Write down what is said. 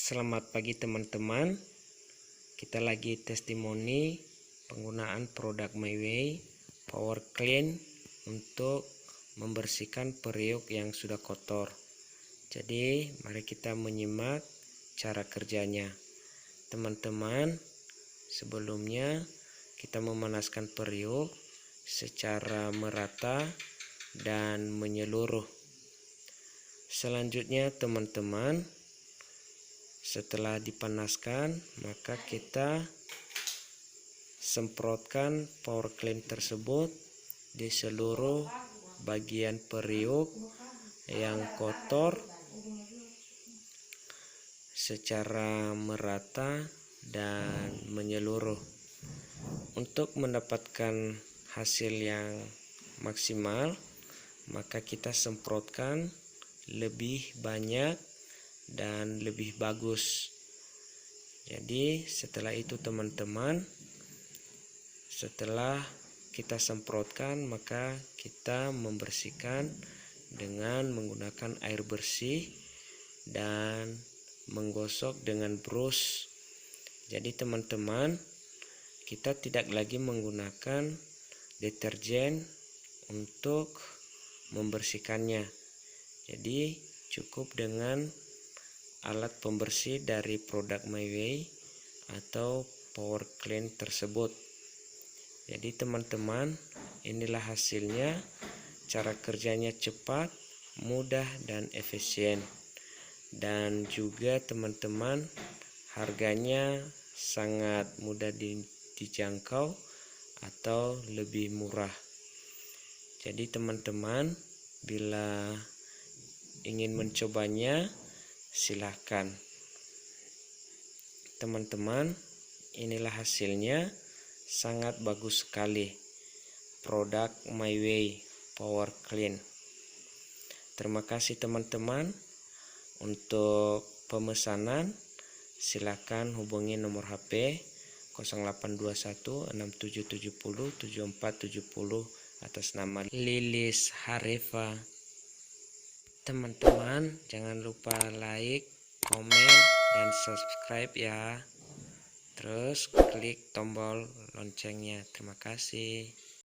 Selamat pagi teman-teman. Kita lagi testimoni penggunaan produk MyWay Power Clean untuk membersihkan periuk yang sudah kotor. Jadi mari kita menyimak cara kerjanya. Teman-teman, sebelumnya kita memanaskan periuk secara merata dan menyeluruh. Selanjutnya teman-teman, setelah dipanaskan, maka kita semprotkan Power Clean tersebut di seluruh bagian periuk yang kotor secara merata dan menyeluruh. Untuk mendapatkan hasil yang maksimal, maka kita semprotkan lebih banyak dan lebih bagus. Jadi setelah itu teman-teman, setelah kita semprotkan, maka kita membersihkan dengan menggunakan air bersih dan menggosok dengan brush. Jadi teman-teman, kita tidak lagi menggunakan deterjen untuk membersihkannya. Jadi cukup dengan alat pembersih dari produk MyWay atau Power Clean tersebut. Jadi teman-teman, inilah hasilnya. Cara kerjanya cepat, mudah dan efisien. Dan juga teman-teman, harganya sangat mudah dijangkau atau lebih murah. Jadi teman-teman, bila ingin mencobanya, silahkan. Teman-teman, inilah hasilnya, sangat bagus sekali produk MyWay Power Clean. Terima kasih teman-teman. Untuk pemesanan silahkan hubungi nomor HP 0821 6770 7470 atas nama Lilis Harifa. Teman-teman, jangan lupa like, komen, dan subscribe ya. Terus klik tombol loncengnya. Terima kasih.